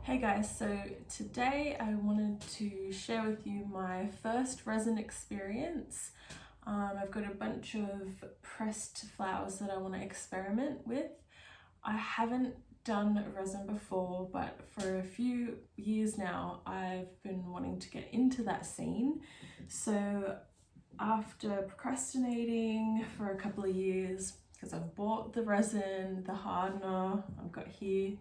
Hey guys, so today I wanted to share with you my first resin experience. I've got a bunch of pressed flowers that I want to experiment with. I haven't done resin before, but for a few years now I've been wanting to get into that scene. So after procrastinating for a couple of years, because I've bought the resin, the hardener I've got here,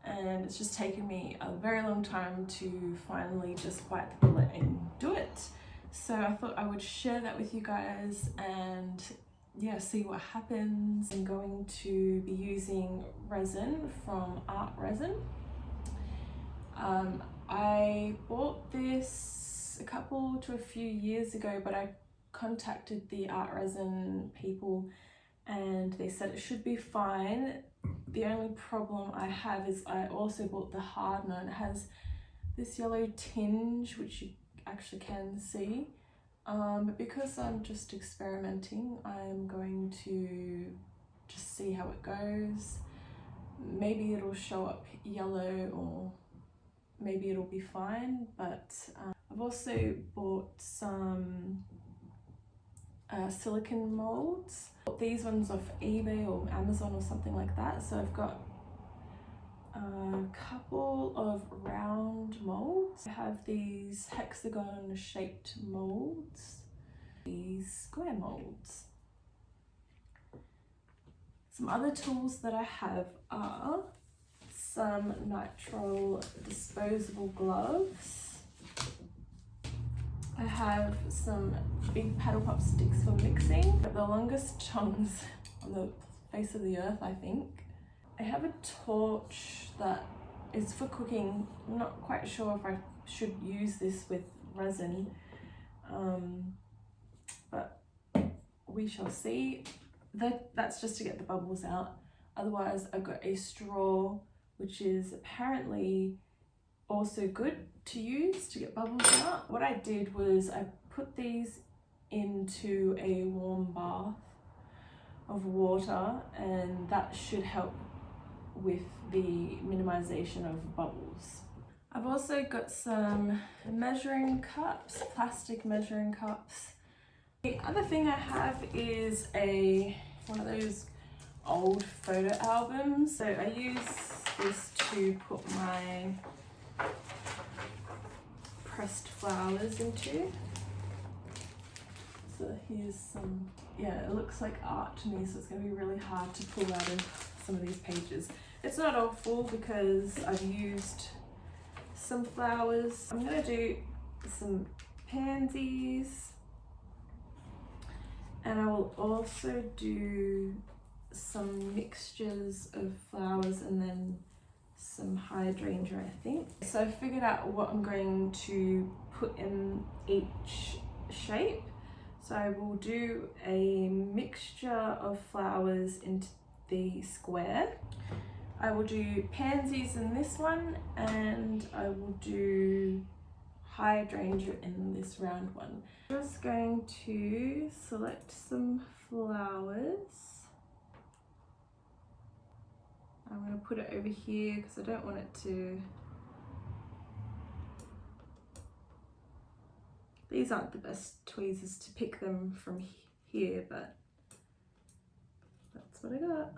and it's just taken me a very long time to finally just bite the bullet and do it. So I thought I would share that with you guys and see what happens. I'm going to be using resin from Art Resin. I bought this a few years ago, but I contacted the Art Resin people and they said it should be fine. The only problem I have is I also bought the hardener and it has this yellow tinge, which you actually can see. But because I'm just experimenting, I'm going to just see how it goes. Maybe it'll show up yellow or maybe it'll be fine, but I've also bought some silicone molds. These ones off eBay or Amazon or something like that. So I've got a couple of round molds. I have these hexagon shaped molds, these square molds. Some other tools that I have are some nitrile disposable gloves. I have some big paddle pop sticks for mixing, the longest tongs on the face of the earth, I think. I have a torch that is for cooking. I'm not quite sure if I should use this with resin, but we shall see. That's just to get the bubbles out. Otherwise, I've got a straw, which is apparently also good to use to get bubbles out. What I did was I put these into a warm bath of water and that should help with the minimization of bubbles. I've also got some measuring cups, plastic measuring cups. The other thing I have is one of those old photo albums. So I use this to put my pressed flowers into. So here's some, it looks like art to me, so it's going to be really hard to pull out of some of these pages. It's not all full because I've used some flowers. I'm going to do some pansies, and I will also do some mixtures of flowers and then some hydrangea, I think. So I figured out what I'm going to put in each shape. So I will do a mixture of flowers into the square. I will do pansies in this one, and I will do hydrangea in this round one. I'm just going to select some flowers. I'm going to put it over here because I don't want it to... These aren't the best tweezers to pick them from here, but that's what I got.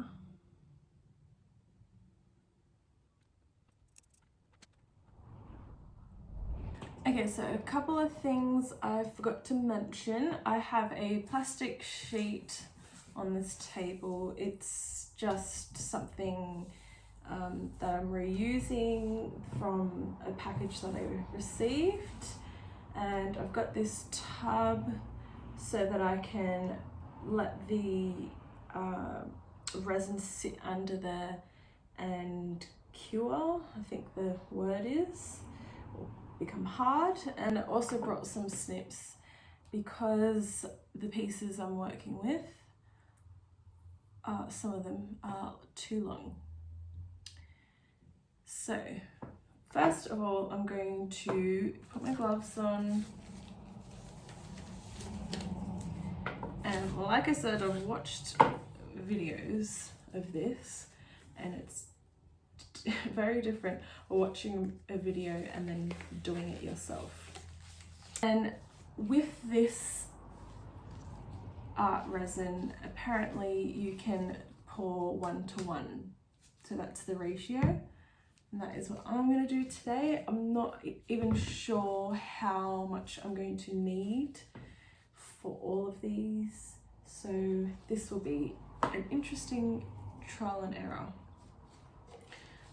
Okay, so a couple of things I forgot to mention. I have a plastic sheet on this table. It's just something that I'm reusing from a package that I received. And I've got this tub so that I can let the resin sit under there and cure, I think the word is, or become hard. And I also brought some snips because the pieces I'm working with, some of them are too long. So first of all, I'm going to put my gloves on. And like I said, I've watched videos of this and very different watching a video and then doing it yourself. And with this art resin, apparently you can pour 1:1, so that's the ratio, and that is what I'm going to do today. I'm not even sure how much I'm going to need for all of these, so this will be an interesting trial and error.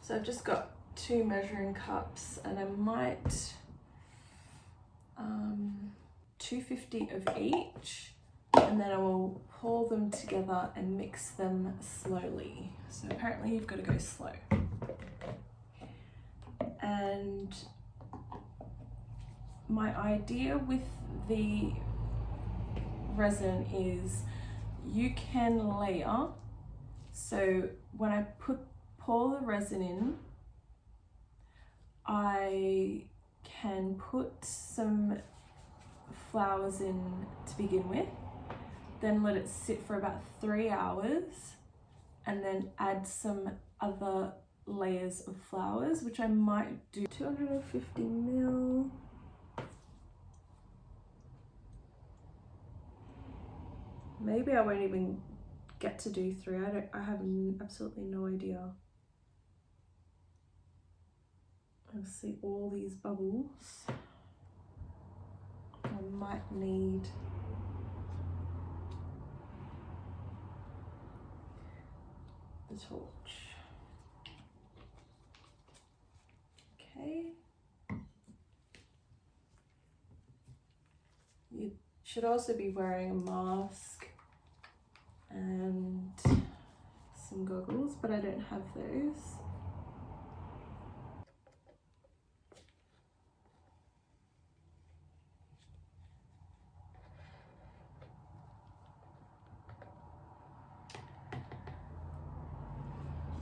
So I've just got 2 measuring cups, and I might 250 of each, and then I will pour them together and mix them slowly. So apparently you've got to go slow. And my idea with the resin is you can layer. So when I pour the resin in, I can put some flowers in to begin with, then let it sit for about 3 hours, and then add some other layers of flowers, which I might do 250 ml. Maybe I won't even get to do 3. I have absolutely no idea. I see all these bubbles. I might need the torch. Okay. You should also be wearing a mask and some goggles, but I don't have those.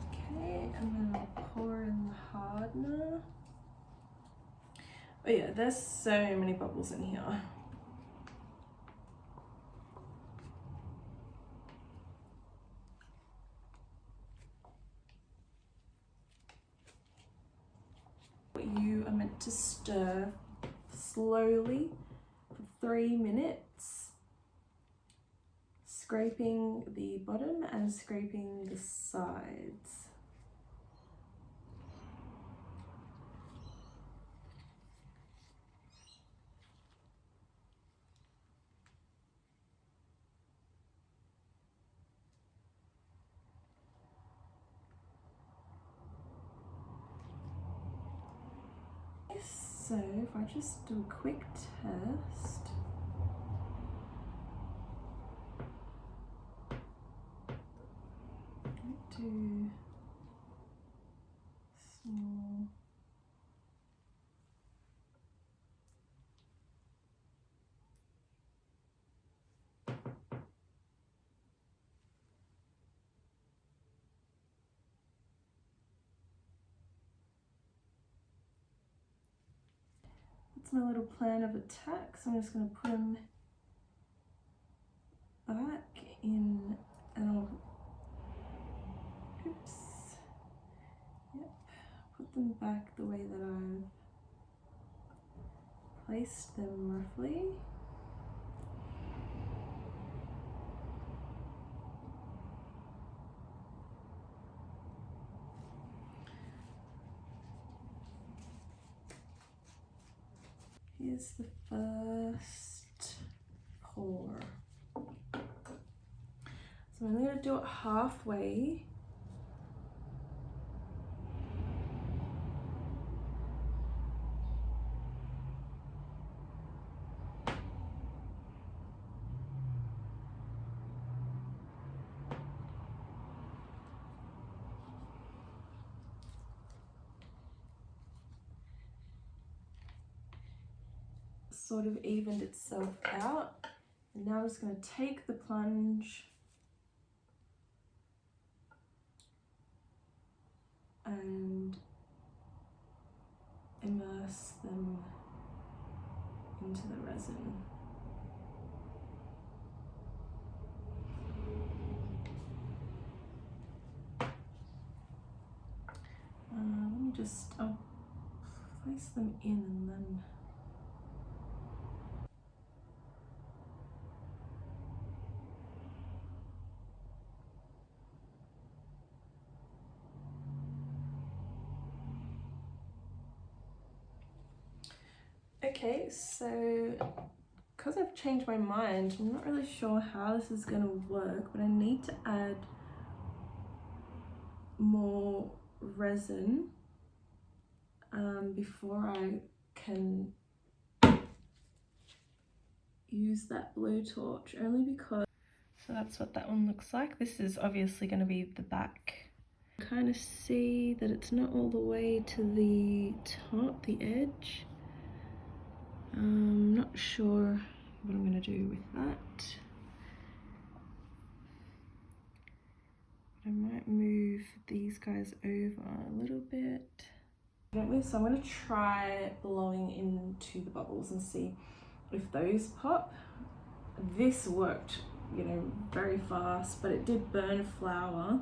Okay, and then I'll pour in the hardener. Oh yeah, there's so many bubbles in here. You are meant to stir slowly for 3 minutes, scraping the bottom and scraping the sides. So if I just do a quick test, do small. That's my little plan of attack, so I'm just going to put them back in, and I'll, oops, yep, put them back the way that I've placed them roughly. Here's the first pour. So I'm going to do it halfway. Sort of evened itself out, and now I'm just going to take the plunge and immerse them into the resin. I'll place them in and then okay, so because I've changed my mind, I'm not really sure how this is going to work, but I need to add more resin before I can use that blowtorch, only because... So that's what that one looks like. This is obviously going to be the back. Kind of see that it's not all the way to the top, the edge. I'm not sure what I'm going to do with that. I might move these guys over a little bit. So I'm going to try blowing into the bubbles and see if those pop. This worked, you know, very fast, but it did burn flour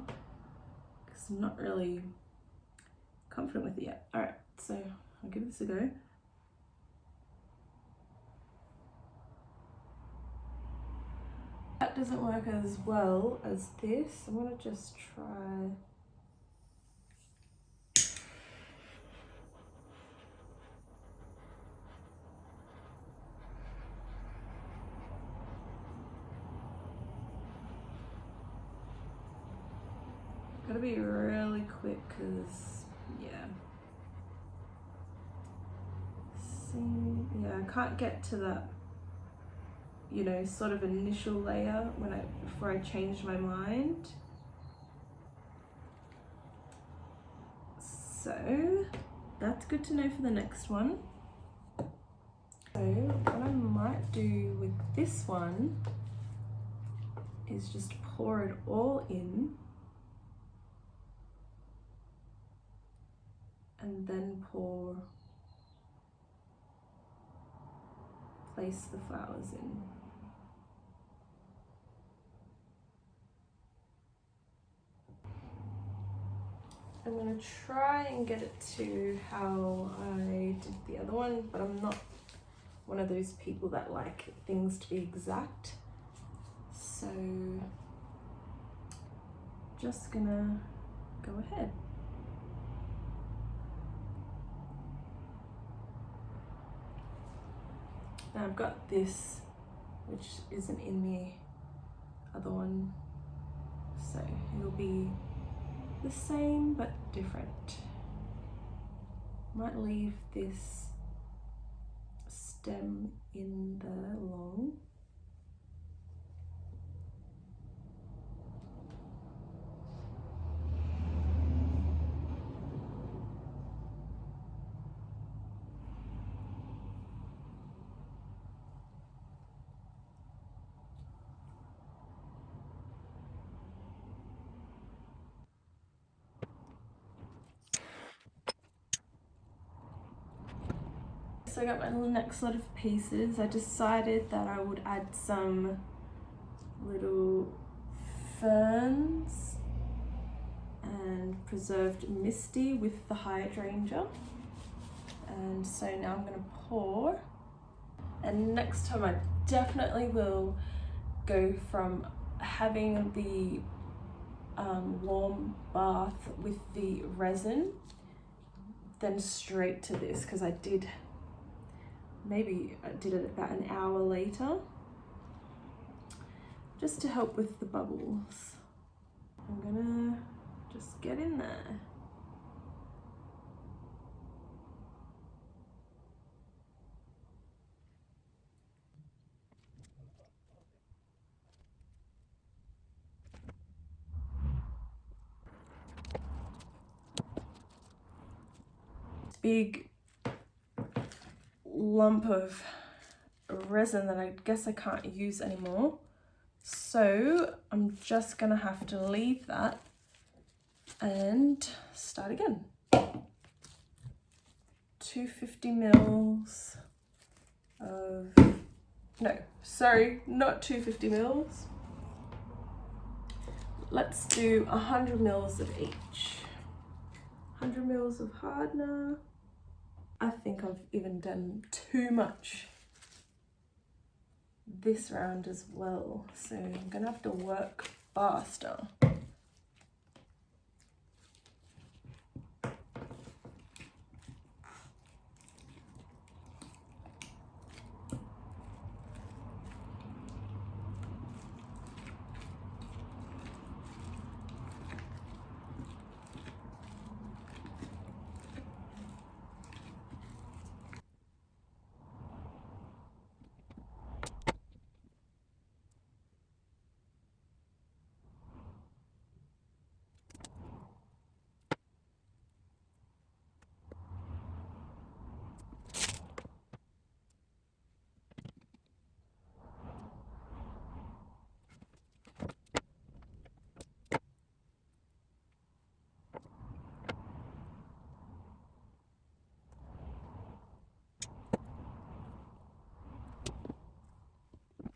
because I'm not really confident with it yet. All right, so I'll give this a go. That doesn't work as well as this. I'm gonna just try. Gotta be really quick because, yeah. See, yeah, I can't get to that, you know, sort of initial layer before I changed my mind. So that's good to know for the next one. So what I might do with this one is just pour it all in and then place the flowers in. I'm gonna try and get it to how I did the other one, but I'm not one of those people that like things to be exact. So just gonna go ahead. Now I've got this, which isn't in the other one, so it'll be the same but different. Might leave this stem in the long. So I got my next lot of pieces. I decided that I would add some little ferns and preserved misty with the hydrangea. And so now I'm going to pour. And next time I definitely will go from having the warm bath with the resin then straight to this, because I did it about an hour later just to help with the bubbles. I'm gonna just get in there. Big lump of resin that I guess I can't use anymore. So I'm just gonna have to leave that and start again. 250 mils of, no, sorry, not 250 mils. Let's do 100 mils of each. 100 mils of hardener. I think I've even done too much this round as well, so I'm gonna have to work faster.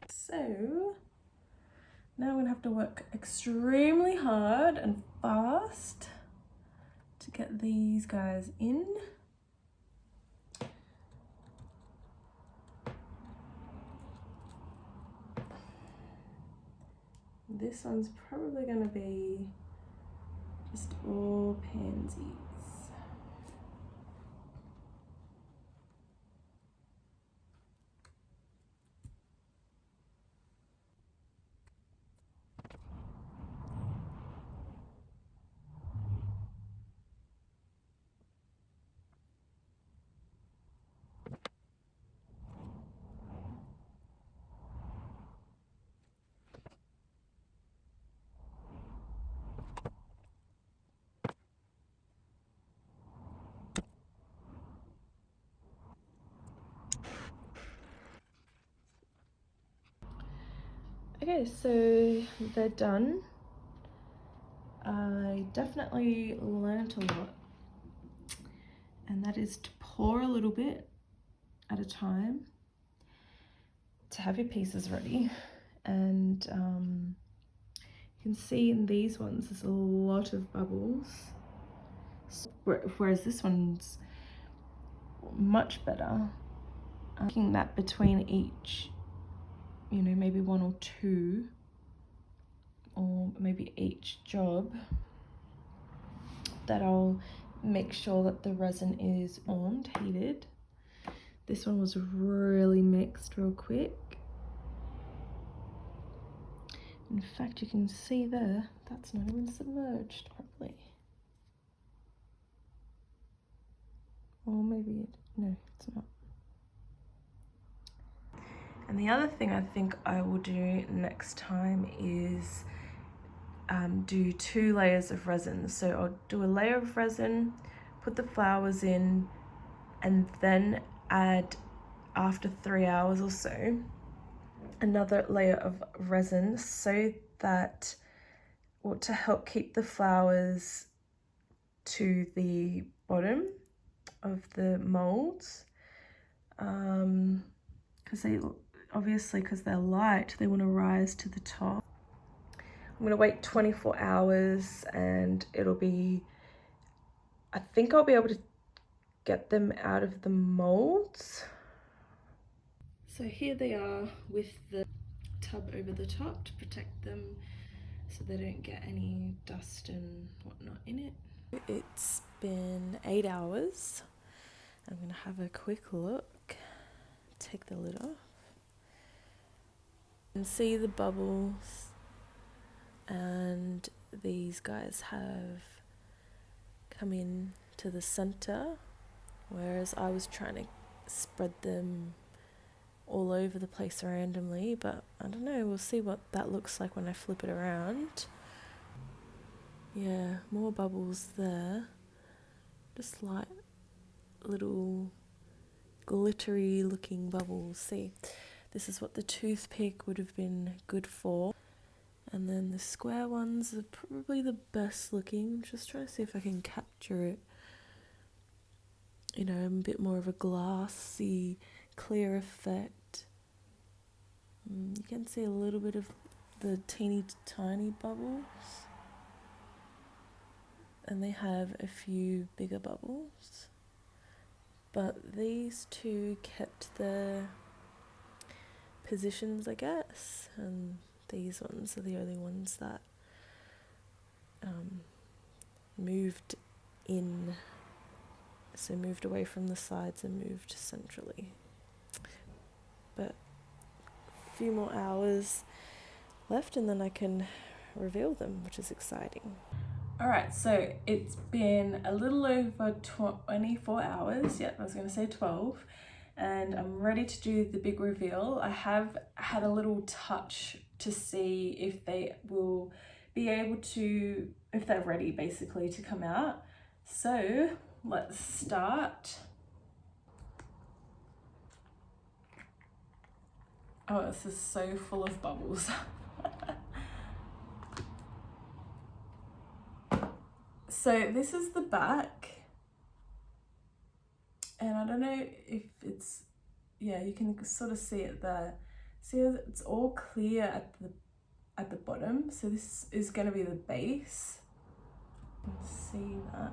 So now I'm gonna have to work extremely hard and fast to get these guys in. This one's probably gonna be just all pansies. Okay, so they're done. I definitely learned a lot, and that is to pour a little bit at a time to have your pieces ready. And you can see in these ones there's a lot of bubbles, whereas this one's much better. Making that between each, you know, maybe one or two, or maybe each job, that I'll make sure that the resin is warmed, heated. This one was really mixed real quick. In fact, you can see there, that's not even submerged properly. Or maybe, no, it's not. And the other thing I think I will do next time is do 2 layers of resin. So I'll do a layer of resin, put the flowers in, and then add, after 3 hours or so, another layer of resin, so that, or to help keep the flowers to the bottom of the molds, because they obviously, because they're light, they want to rise to the top. I'm gonna wait 24 hours and it'll be, I think I'll be able to get them out of the molds. So here they are with the tub over the top to protect them so they don't get any dust and whatnot in it. It's been 8 hours. I'm gonna have a quick look, take the lid off, and see the bubbles, and these guys have come in to the center, whereas I was trying to spread them all over the place randomly, but I don't know, we'll see what that looks like when I flip it around. Yeah, more bubbles there, just like little glittery looking bubbles. See, this is what the toothpick would have been good for. And then the square ones are probably the best looking. Just trying to see if I can capture it, you know, a bit more of a glassy, clear effect. You can see a little bit of the teeny tiny bubbles. and they have a few bigger bubbles, but these two kept their positions, I guess, and these ones are the only ones that moved in, so moved away from the sides and moved centrally. But a few more hours left and then I can reveal them, which is exciting. Alright, so it's been a little over 24 hours, I was going to say 12, and I'm ready to do the big reveal. I have had a little touch to see if they will be able to, if they're ready basically to come out. So let's start. Oh, this is so full of bubbles. So this is the back, and I don't know if it's, yeah, you can sort of see it there. See, it's all clear at the bottom, so this is going to be the base. You can see that.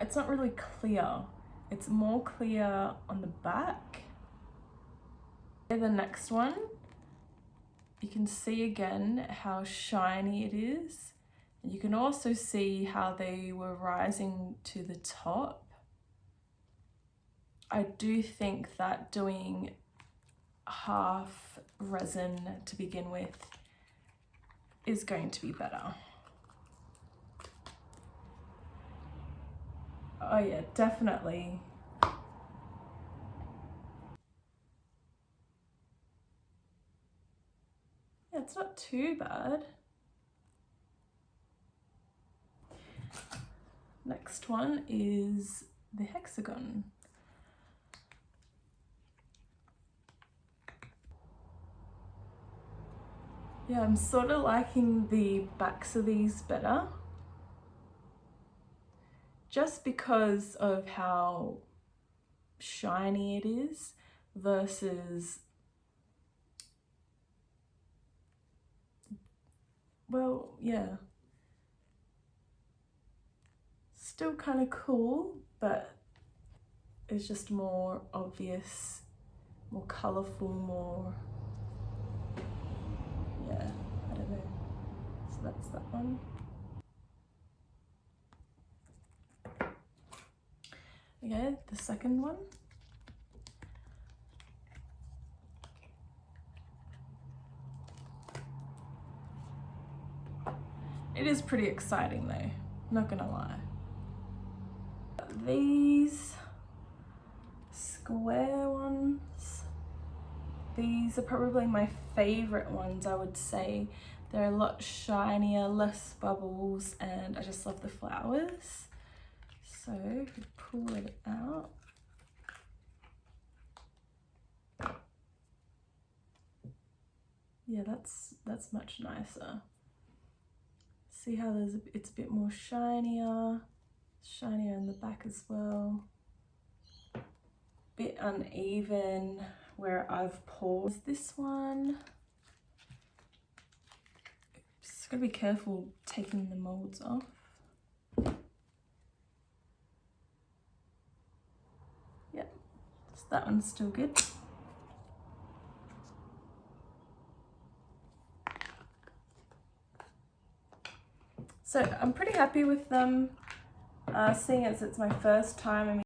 It's not really clear. It's more clear on the back. And the next one, you can see again how shiny it is. And you can also see how they were rising to the top. I do think that doing half resin to begin with is going to be better. Oh yeah, definitely. Yeah, it's not too bad. Next one is the hexagon. Yeah, I'm sort of liking the backs of these better, just because of how shiny it is versus, well, yeah, still kind of cool, but it's just more obvious, more colourful, more, yeah, I don't know. So that's that one. Okay, the second one. It is pretty exciting though, not gonna lie. These square ones, these are probably my favorite ones, I would say. They're a lot shinier, less bubbles, and I just love the flowers. So if we pull it out, yeah, that's much nicer. See how it's a bit more shinier in the back as well. Bit uneven where I've paused this one. Just gotta be careful taking the molds off. Yep, so that one's still good. So I'm pretty happy with them, seeing as it's my first time. I mean,